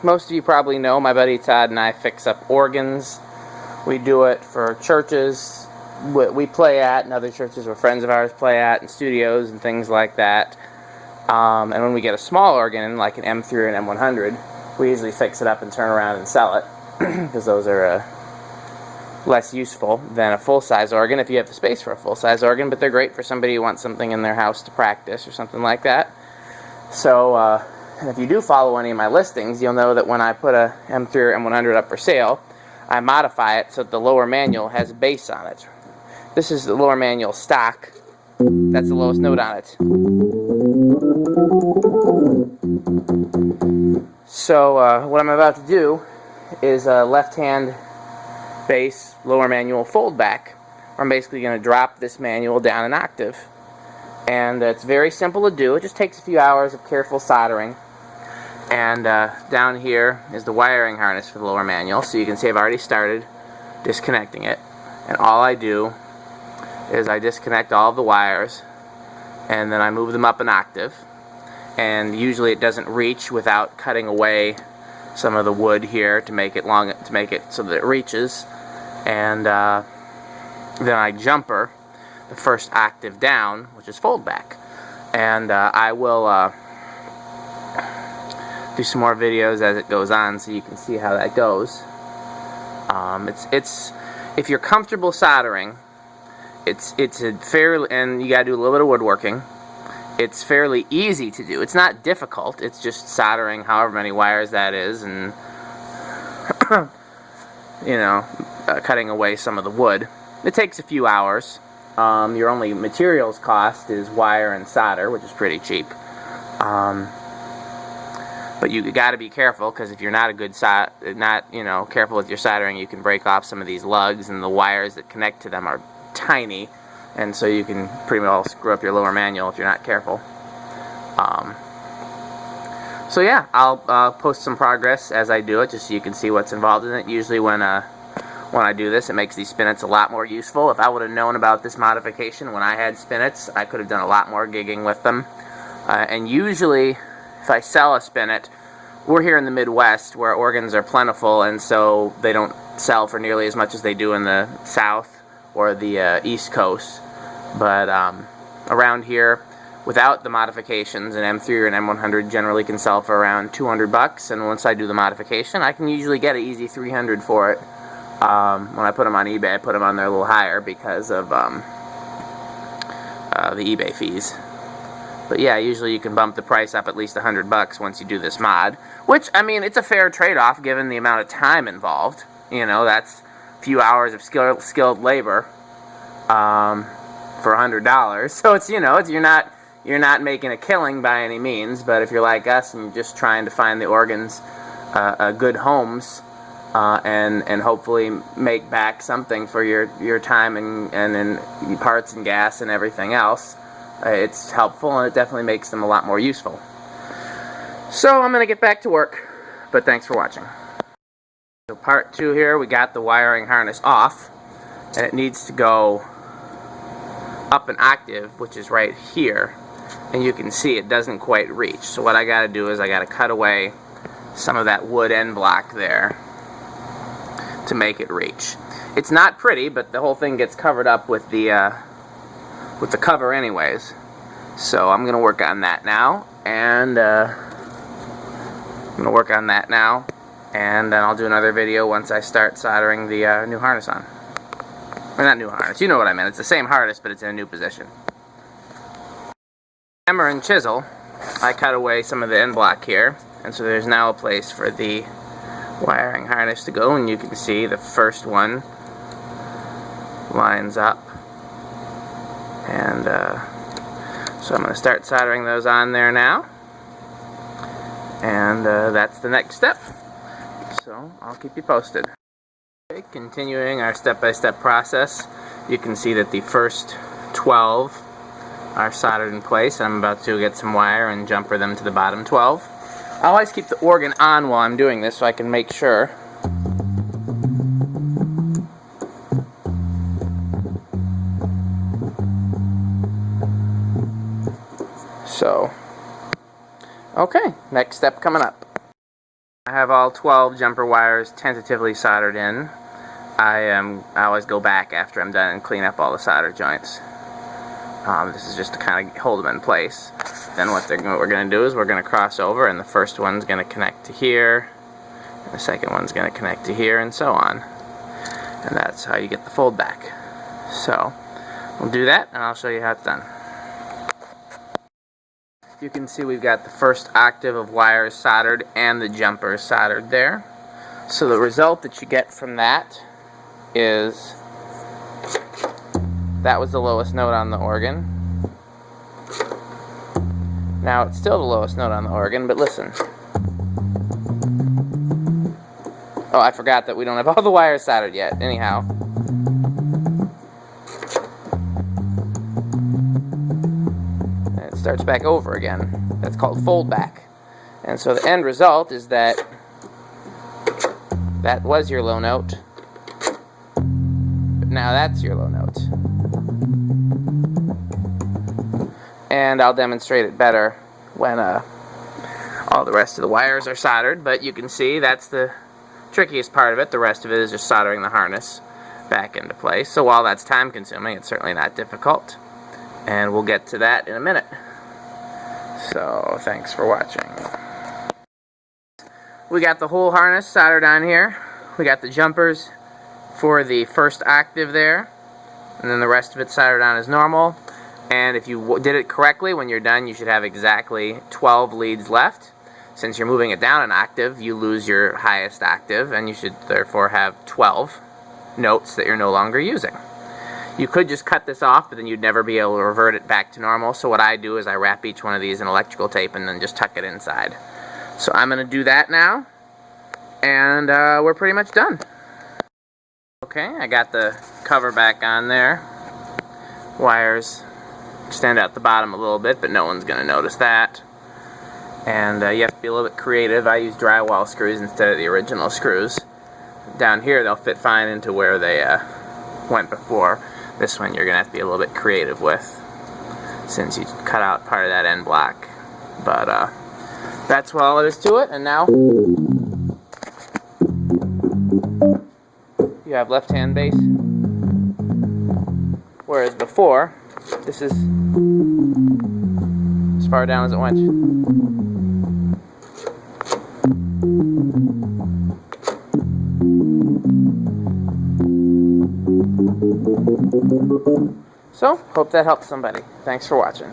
Most of you probably know my buddy Todd and I fix up organs. We do it for churches we play at, and other churches where friends of ours play at, and studios and things like that. And when we get a small organ, like an M3 or an M100, we usually fix it up and turn around and sell it, because those are less useful than a full-size organ if you have the space for a full-size organ, but they're great for somebody who wants something in their house to practice or something like that. So, and if you do follow any of my listings, you'll know that when I put a M3 or M100 up for sale, I modify it so that the lower manual has a bass on it. This is the lower manual stock. That's the lowest note on it. So what I'm about to do is a left-hand bass lower manual foldback. I'm basically going to drop this manual down an octave. And it's very simple to do. It just takes a few hours of careful soldering. And down here is the wiring harness for the lower manual. So you can see I've already started disconnecting it. And all I do is I disconnect all of the wires, and then I move them up an octave. And usually it doesn't reach without cutting away some of the wood here to make it long, to make it so that it reaches. And then I jumper the first octave down, which is foldback. And I will do some more videos as it goes on, so you can see how that goes. If you're comfortable soldering, it's a fairly, and you gotta do a little bit of woodworking. It's fairly easy to do. It's not difficult. It's just soldering however many wires that is, and you know, cutting away some of the wood. It takes a few hours. Your only materials cost is wire and solder, which is pretty cheap. But you got to be careful, because if you're not a good careful with your soldering, you can break off some of these lugs, and the wires that connect to them are tiny, and so you can pretty well screw up your lower manual if you're not careful. So yeah, I'll post some progress as I do it, just so you can see what's involved in it. Usually when I do this, it makes these spinets a lot more useful. If I would have known about this modification when I had spinets, I could have done a lot more gigging with them. And usually, if I sell a spinet, we're here in the Midwest where organs are plentiful, and so they don't sell for nearly as much as they do in the South or the East Coast. But around here, without the modifications, an M3 or an M100 generally can sell for around $200, and once I do the modification, I can usually get an easy $300 for it. When I put them on eBay, I put them on there a little higher because of the eBay fees. But yeah, usually you can bump the price up at least $100 once you do this mod. Which, I mean, it's a fair trade-off given the amount of time involved. You know, that's a few hours of skilled labor for $100. So it's, you know, you're not making a killing by any means. But if you're like us and you're just trying to find the organs good homes, and hopefully make back something for your time and parts and gas and everything else, it's helpful, and it definitely makes them a lot more useful. So I'm going to get back to work, but thanks for watching. So part 2 here, we got the wiring harness off, and it needs to go up an octave, which is right here, and you can see it doesn't quite reach. So what I got to do is I got to cut away some of that wood end block there to make it reach. It's not pretty, but the whole thing gets covered up with the cover anyways. So I'm gonna work on that now, and then I'll do another video once I start soldering the new harness on. Or not new harness, you know what I meant. It's the same harness, but it's in a new position. Hammer and chisel, I cut away some of the end block here, and so there's now a place for the wiring harness to go, and you can see the first one lines up, and so I'm going to start soldering those on there now, and that's the next step, so I'll keep you posted. Okay, continuing our step-by-step process, you can see that the first 12 are soldered in place. I'm about to get some wire and jumper them to the bottom 12. I always keep the organ on while I'm doing this so I can make sure. So, okay, next step coming up. I have all 12 jumper wires tentatively soldered in. I always go back after I'm done and clean up all the solder joints. This is just to kind of hold them in place. Then what we're going to do is we're going to cross over, and the first one's going to connect to here, and the second one's going to connect to here, and so on. And that's how you get the fold back. So we'll do that, and I'll show you how it's done. You can see we've got the first octave of wires soldered and the jumper soldered there. So the result that you get from that is that was the lowest note on the organ. Now it's still the lowest note on the organ, but listen. Oh, I forgot that we don't have all the wires soldered yet. Anyhow. And it starts back over again. That's called foldback. And so the end result is that that was your low note. But now that's your low note. And I'll demonstrate it better when all the rest of the wires are soldered, but you can see that's the trickiest part of it. The rest of it is just soldering the harness back into place. So while that's time consuming, it's certainly not difficult, and we'll get to that in a minute. So thanks for watching. We got the whole harness soldered on here. We got the jumpers for the first octave there, and then the rest of it soldered on as normal. And if you did it correctly, when you're done, you should have exactly 12 leads left. Since you're moving it down an octave, you lose your highest octave, and you should therefore have 12 notes that you're no longer using. You could just cut this off, but then you'd never be able to revert it back to normal. So what I do is I wrap each one of these in electrical tape and then just tuck it inside. So I'm going to do that now, and we're pretty much done. Okay, I got the cover back on there. Wires extend out the bottom a little bit, but no one's going to notice that. And you have to be a little bit creative. I use drywall screws instead of the original screws. Down here they'll fit fine into where they went before. This one you're going to have to be a little bit creative with, since you cut out part of that end block. But that's all there is to it. And now you have left hand base, whereas before this is as far down as it went. So, hope that helps somebody. Thanks for watching.